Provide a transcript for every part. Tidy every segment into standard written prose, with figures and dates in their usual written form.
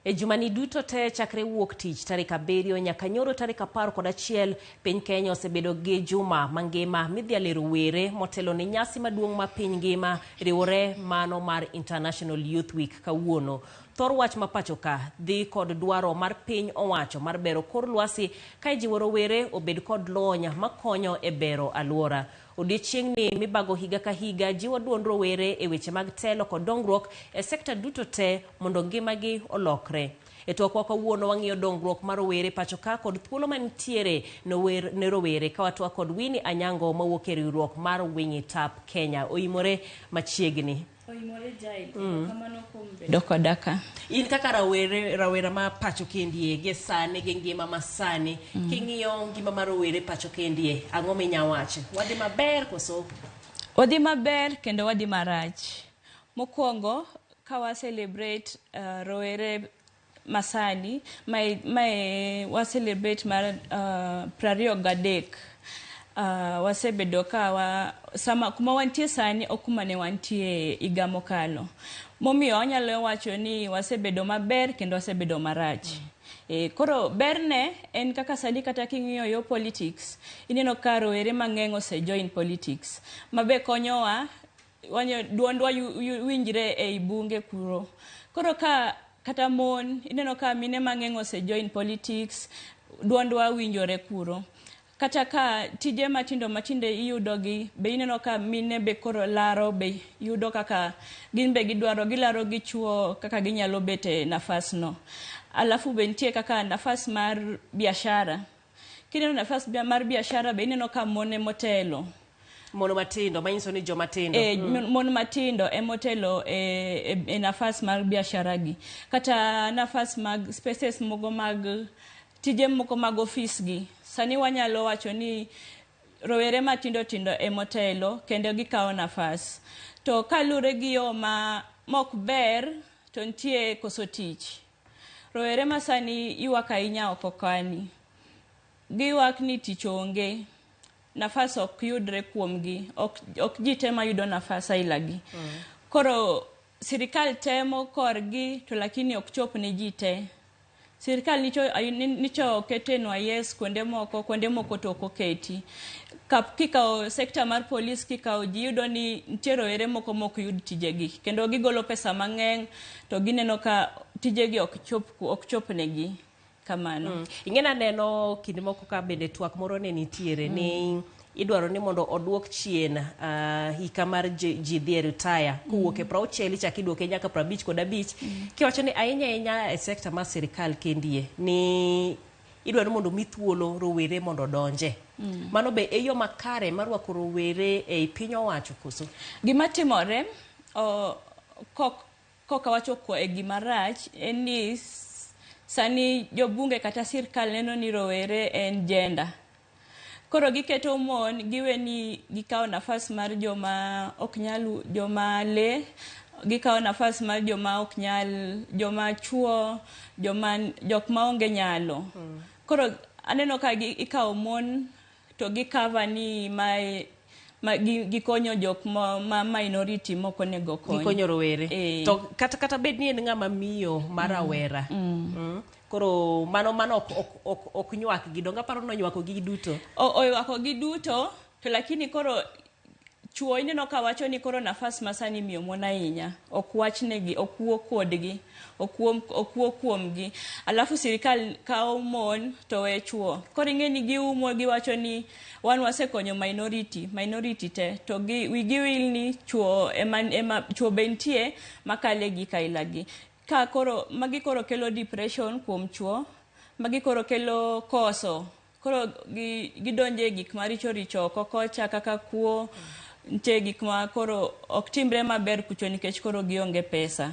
E jumani duto te chakre wuok tich tarik 7 nyaka nyoro tarik 11 piny Kenya osebedo gi juma mangima midhiale rowere motelo ni nyasi maduong' ma piny ngima riwore mano mar International Youth Week kawuono. Thor wach mapachoka dhi kod dwaro mar piny owacho mar bero kor lwasi ka jiwo rowere obed kod lony makonyo e bero alwora. Odiechieng'ni mibago higa ka higa jiwo duond rowere e weche mag telo kod dongruok e sekta duto te mondo ngimagi olokre. E twak kawuono wang'iyo dongruok mar rowere pachoka kod thuolo mantiere ne rowere ka watwa kod Winnie Anyango mawuok e riwruok mar Winnie Tap Kenya. Oimore machiegni. Oimore jai, kamano kombe. Doko daka. In kaka rawera ma pacho kendie ge sane ge ngima masani king'iyo ngima mar rowere pacho kendie ang'o minyawacho? Wadhi maber koso? Wadhi maber kendo wadhi marach. Mokwongo kawa celebrate rowere masani wa celebrate mar 23 wasebedo ka sama kuma wantie sani okuma ne wantie iga mokalo. Momiyo anyalo wacho ni wasebedo maber kendo wasebedo marach. Koro berne en kaka sani kata king'iyo yo politics ineno ka rowere mang'eny ose join politics mabe konyowa duondwa winjre e bunge kuro. Koro ka kata mon ineno ka mine mang'eny ose join politics duondwa winjore kuro. Kata ka tije matinde iyudogi be ineno ka mine be koro laro be yudo kaka gin be gilaro gi chuo kaka ginyalo bete nafas no. Alafu be nitie kaka nafas mar biashara. Kineno nafas mar biashara be ineno ka mon motelo. Mon matindo manyiso ni joma tindo. Mon matindo motelo e nafas mar biashara gi. Kata nafas mag spaces mogo mag tije moko mag office gi. Sani wanyalo wacho ni rowere matindo motelo kendo gikawo nafas. To kalure gi yo mok ber to nitie koso tich. Rowere masani iwak ahinya oko kani. Giwak ni tich onge. Nafas ok yudre kuomgi. Ok ji tema yudo nafas ailagi. Koro sirikal temo korgi to lakini ok chop ne ji te. Sirikal nicho ketenwa yes kuonde moko to oketi. Kikawo sekta mar polis kikawo ji yudo ni nitie rowere moko mok yud tijegi. Kendo gigolo pesa mang'eny to gineno ka tijegi ok chop negi kamano. Ing'ena neno kinde moko ka bende twak moro ne nitiere ni idwaro ni mondo odwok chien hika mar ji dhi retire kowuok e 60 chaki duoke nyaka 55 kiwacho ni ahinya e sekta mar sirikal kendie ni idwaro mondo mithuolo rowere mondo donje. Mano be e yo makare marwako rowere e piny owacho koso? Gima timore koka wacho ko e gima rach en ni sani jobunge kata sirikal neno ni rowere en gender. Koro giketo mon giwe ni gikawo nafas mar joma le, gikawo nafas mar joma ok nyal, joma chuo, jok ma onge nyalo. Koro aneno ka ikawo mon to gikava ni gikonyo jok ma minority moko nego konyo. Gikonyo rowere. To kata bed ni en ng'ama miyo marawera. Koro mano ok nywak gi donga paro no nywako gi duto. Oywako gi duto to lakini koro chuo ineno ka wacho ni koro nafas masani miyo mon ahinya. Ok wachnegi, ok wuo kodgi, ok wuo kuomgi. Alafu sirikal kawo mon to we chuo. Koro ing'eni giumo giwacho ni wan wasekonyo minority te to wigi wil ni chuo chuo bentie makale gi kailagi. Magi koro kelo depression kuom chuo, magi koro kelo koso. Koro gidonje gik maricho kokocha kaka kuo, nitie gik ma koro ok timbre maber kucho nikech koro gionge pesa.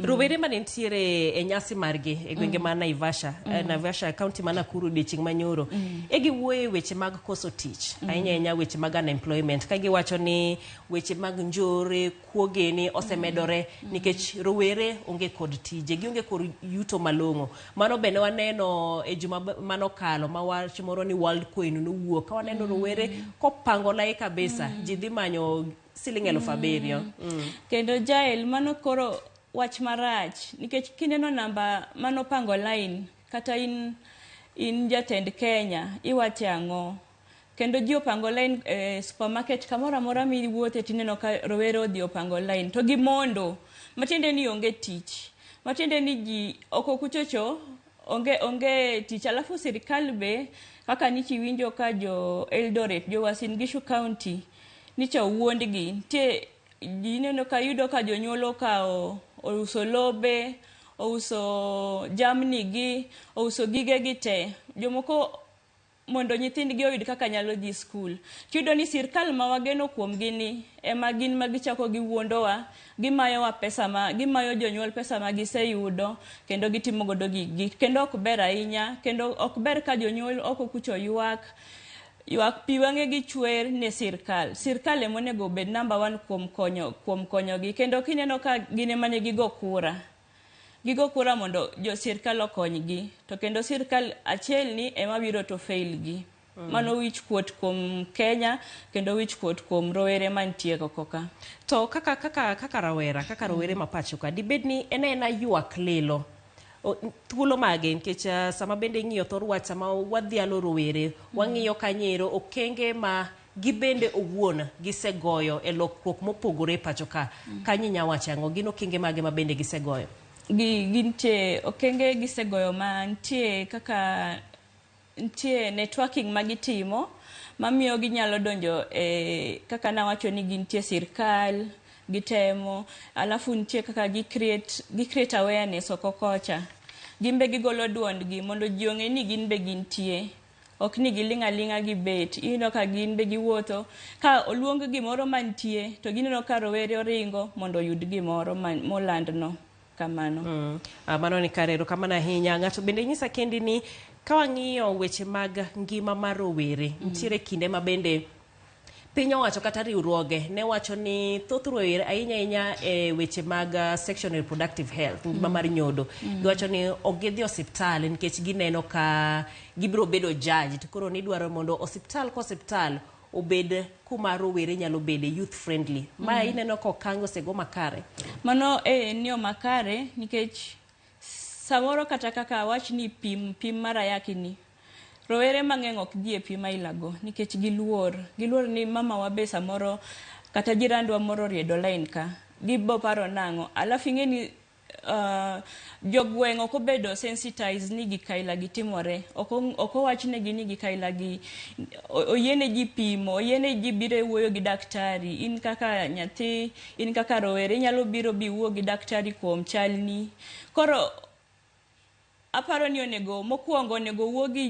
Rowere manentiere e nyasi margi e gwenge ma Naivasha county ma Nakuru dichieng' manyoro giwuoyo weche mag koso tich ahinya weche mag unemployment ka giwacho ni weche mag njore kuogeni osemedore nikech rowere onge kod tije gionge kod yuto malong'o. Mano bende waneno e juma manokalo ma wach moro ni World Coin nowuok ka waneno rowere kopango lai kabisa ji dhi manyo siling 7,000. Kendo jael mano koro wach marach nikech kineno namba manopango line kata in jatend Kenya iwache ang'o kendo ji opango line supermarket kamora mora miwuothe tineno ka rowere odhi opango line to gimondo matiende ni onge tich matiende ni ji oko kuchocho onge tich alafu sirikal be kaka nichi winjo ka jo Eldoret jo Uasin Gishu County nicha wuondgi ntie jineno ka yudo ka jonyuolo ka ouso lobe ouso jamni gi ouso gige gi te jomoko mondo nyithindgi oyud kaka nyalo dhi skul kiyudo ni sirkal ma wageno kuom gini ema gin magichako giwuondowa gimayowa pesa gimayo jonyuol pesa ma giseyudo kendo gitimo godo gigi kendo ok ber ahinya kendo ok ber ka jonyuol oko kucho ywak pi wang'e gi chwer ne sirkal emonego bed number 1 kuom konyogi kendo kineno ka gine mane gigo kura mondo jo sirkal okonygi to kendo sirkal achiel ni ema biro to fail gi mano wich kuot kuom Kenya kendo wich kuot kuom rowere mantie koka to kaka rowere mapacho ka dibed ni ena ywak lelo thuolo mage nikech sama bende ng'iyo thor wach sama wadhialo rowere wang'iyo kanyero okenge ma gibende owuon gisegoyo e lokruok mopogore pacho ka kanyinya wacho ang'o gin okenge mage ma bende gisegoyo gintie okenge gisegoyo ma ntie kaka ntie networking magitimo mamiyo ginyalo donjo kaka nawacho ni gintie sirkal gitemo alafu ntie kaka gi create awareness okokocha gimbe gigolo duondgi mondo ji ong'e ni ginbe gintie ok ni gilinga gibet ino ka ginbe giwuotho ka oluong gimoro mantie to gineno ka rowere oringo mondo yud gimoro molandno kamano mano ni karero kamana hinya ng'ato bende nyisa kendi ni kawang'iyo weche mag ngima mar rowere ntiere kinde ma bende piny owacho kata riwruoge ne wacho ni thoth rowere ahinya weche mag sexual reproductive health ngima mar nyodo giwacho ni ogidhi osiptal nikech gineno ka gibiro bedo judge to koro ni dwaro mondo osiptal obed kuma rowere nyalo bede youth friendly ma ineno ko kango sego makare mano niyo makare nikech samoro kata kaka wach ni pim mara yakini rowere mang'eny ok dhi e pim ailago nikech giluor ni mama wa be samoro kata jirandwa moro riedo line ka gibo paro nang'o alafu ing'eni jogweng' ok obedo sensitized ni gikaila gitimore ok owachnegi ni gikaila gi oyiene ji pimo oyiene ji biro wuoyo gi daktari in kaka nyathi in kaka rowere inyalo biro wuo gi daktari kuom chalni koro aparo ni mokwongo onego wuo gi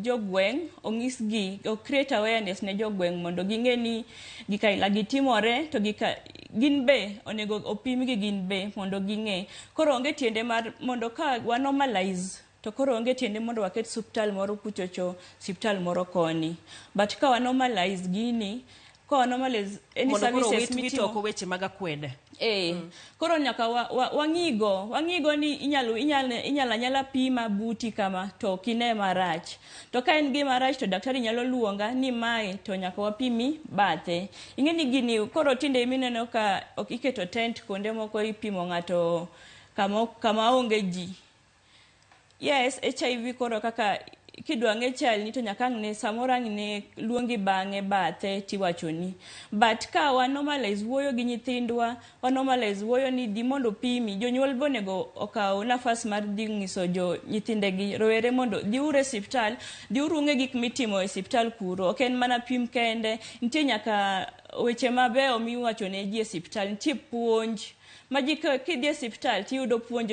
jogweng' ong'isgi o create awareness ne jogweng' mondo ging'e ni gikaila gitimore to gin be onego opimgi gin be mondo ging'e koro onge tiende mar mondo ka wa normalize to koro onge tiende mondo waket hospital moro kuchocho hospital moro koni but ka wa normalize gini ko normalize any services mitimo ko weche mag akwede koro nyaka wang'igo ni inyala pima buti kama to kine marach to ka en gima rach to daktari nyalo luonga ni mae to nyaka wapimi bathe ing'eni gini koro tinde mineno ka ok iketo tent konde moko ipimo ng'ato kama onge ji yes HIV koro kaka kidwa ng'e chalni to nyaka ng'ne samoro ng'ne luongi bang'e bathe tiwachoni but ka wa normalize wuoyo gi nyithindwa wa normalize wuoyo ni di mondo pimi jonyuol bonego okaw nafas mar dhi ng'iso jo nyithindegi rowere mondo dhiure siptal dhiuru ng'e gik mitimo e siptal kuro ok en mana pim kende nitie nyaka weche mabeyo miwachone ji e siptal nitie puonj maji kidhi e siptal tiyudo puonj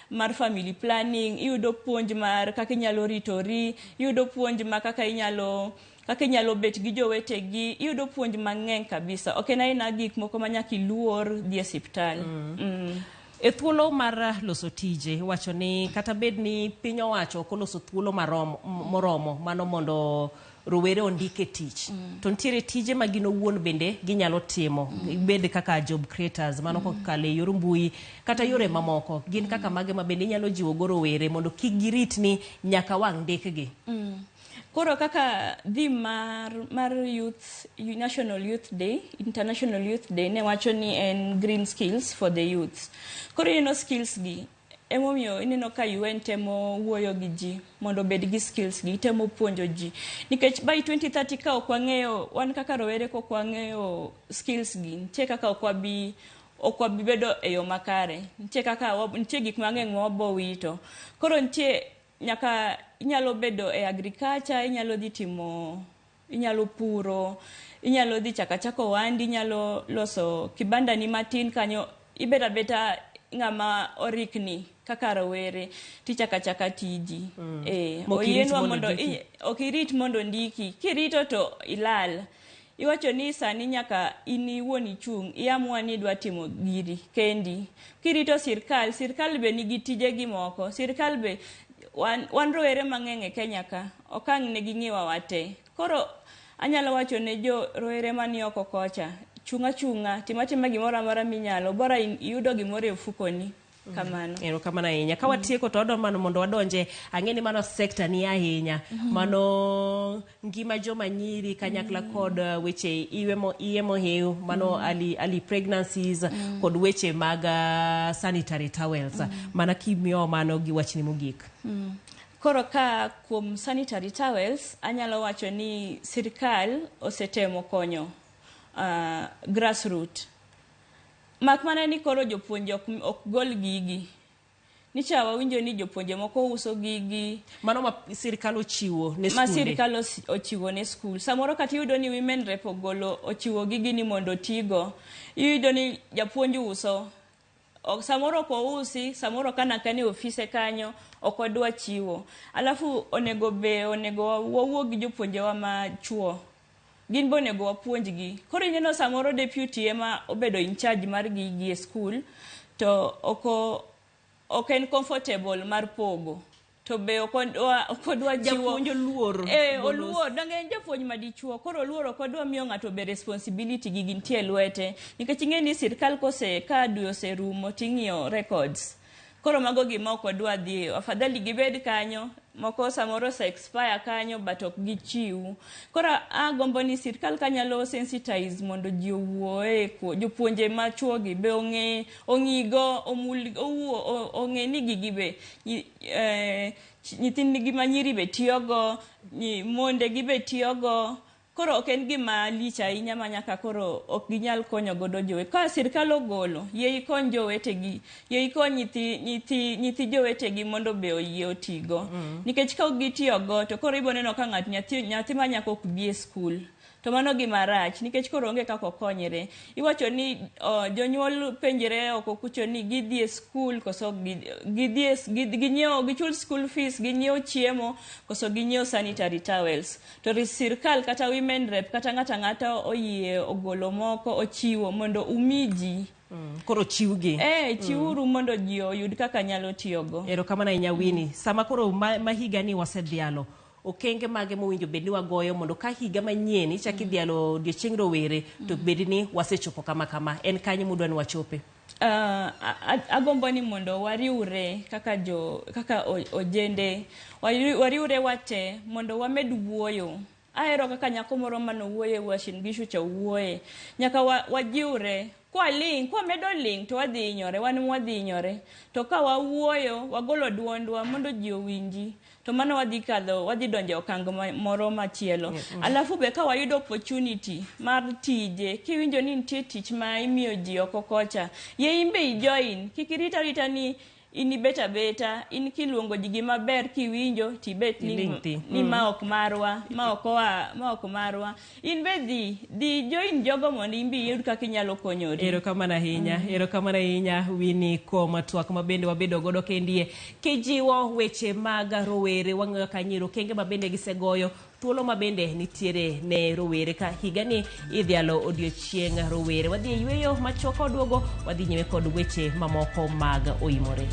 mar family planning iyudo puonj mar kaka inyalo ritori iyudo puonj ma kaka inyalo bet gi jowetegi iyudo puonj mang'eny kabisa ok en aina gik moko ma nyaka iluor dhi e siptal e thuolo mar loso tije wacho ni kata bed ni piny owacho ok oloso thuolo moromo mano mondo rowere ondike tich to ntiere tije ma gino wuon bende ginyalo timo bed kaka job creators mano kokale yor mbui kata yore mamoko gin kaka mage ma bende nyalo jiwo go rowere mondo kik girit ni nyaka wang ndikgi Koro kaka dhi mar youth, National Youth Day, International Youth Day, ne wacho ni en green skills for the youth. Koro ineno skills gi, emomiyo ineno ka UN temo wuoyo gi ji mondo bed gi skills gi, temo puonjo ji. Nikech by 2030 ka ok wang'eyo, wan kaka rowere ka ok wang'eyo skills gi, nitie kaka ok wabi bedo e yo makare. Nitie gik mang'eny ma wabo wito. Koro nitie nyaka inyalo bedo e agriculture, inyalo puro, inyalo dhi chako ohandi, inyalo loso kibanda ni matin kanyo, ibeda beta ng'ama orikni kaka rowere tichaka tiji. Oyienwa mondo ok irit mondo ndiki, kirito to ilal. Iwacho ni sani nyaka iwuon ichung' iamua ni idwa timo giri kendi. Kirito sirkal be nigi tije gi moko. Sirkal be wan rowere mang'eny e Kenya ka, okang' ne ging'iwa wate. Koro anyalo wacho ne jo rowere mani oko kocha, chunga, tima gimoro amora minyalo, bora iyudo gimoro e ofukoni. Kamano. Kamano ahinya. Ka watieko to mano mondo wadonje, ang'eni mano sekta ni ahinya. Mano ngima joma nyiri kanyakla kod weche iye mohew, mano early pregnancies, kod weche mag sanitary towels. Mana kimiyo mano gi wachni mogik. Koro ka kuom sanitary towels, anyalo wacho ni sirkal osetemo konyo grassroots. Mak mana ni koro jopuonje ok gol gigi. Nicha wawinjo ni jopuonje moko uso gigi. Mano ma sirkal ochiwo ne skunde. Ma sirkal ochiwo ne skul. Samoro kata iyudo ni women rep ochiwo gigi ni mondo tigo. Iyudo ni japuonj uso. Samoro ko usi, samoro kana kani ofise kanyo, ok odwa chiwo. Alafu onego wawuo gi jopuonje wa ma chuo. Gin bonego wapuonjgi. Koro ineno samoro deputy ema obedo in charge mar gigi e school, to ok en comfortable mar pogo. To be ok odwa chiwo. Japuonj oluor. Oluor. Donge en japuonj madichuo. Koro oluor ok odwa miyo ng'ato be responsibility gi gintie lwete. Nikech ing'e ni sirkal ka dwe oserumo ting'iyo records. Koro mago gima ok odwa dhi. Afadhali gibed kanyo. Moko samoro se expire kanyo but ok gichiw. Koro agombo ni sirkal kanyalo sensitize mondo ji owuoe jopuonje machuo gi be ong'igo ong'e ni gigi be nyithindgi manyiri be tiyogo, monde gi be tiyogo. Koro ok en gima lich ahinya ma nyaka koro ok ginyal konyo godo jowe. Ka sirkal ogolo, yie ikony jowetegi, yie ikony nyithi jowetegi mondo be oyie otigo. Nikech ka gitiyogo to koro ibo neno ka nyathi ma nyako ok bi e skul. To mano gima rach, nikech koro onge kaka okonyre. Iwacho ni jonyuol penjere oko kucho ni gidhi e skul koso gichul school fees, ginyiew chiemo koso ginyiew sanitary towels. To sirkal kata women rep kata ng'ata oyie ogolo moko ochiwo mondo umiji. Koro chiwgi. Chiwuru mondo ji oyud kaka nyalo tiyogo. Erokamano ahinya Winnie. Sama koro mahiga ni wasedhialo, okenge mage mowinjo bed ni wagoyo mondo ka higa manyien ichaki dhialo odiochieng' rowere to bed ni wasechopo kama. En kanye mudwa ni wachope? Agombo ni mondo wariure kaka ojende, wariure wate mondo wamed wuoyo. Ahero kaka nyako moro mano wuoye Uasin Gishu cha wuoye. Nyaka wajiure. Kwa medo ling to wadhi hinyore. To ka wawuoyo, wagolo duondwa mondo ji owinji. To mano wadhi donjo okang' moro machielo. Alafu be ka wayudo opportunity mar tije, kiwinjo ni nitie tich ma imiyo ji oko kocha, yie imbe ijoin, kik irita ni in beta, in kiluongo ji gima ber kiwinjo tibet ni ma ok marwa. In be dhi join jogo mondo imbi yud kaka inyalo konyori. Erokamano ahinya Winnie kuom twak mabende wabedo godo kendie kijiwo weche mag rowere wang'eyo kanyiro kenge mabende gisegoyo thuolo mabende nitiere ne rowere ka higa ni idhialo odiochieng' rowere. Wadhi yweyo machoko duogo, wadhi nyime kod weche mamoko mag Oimore.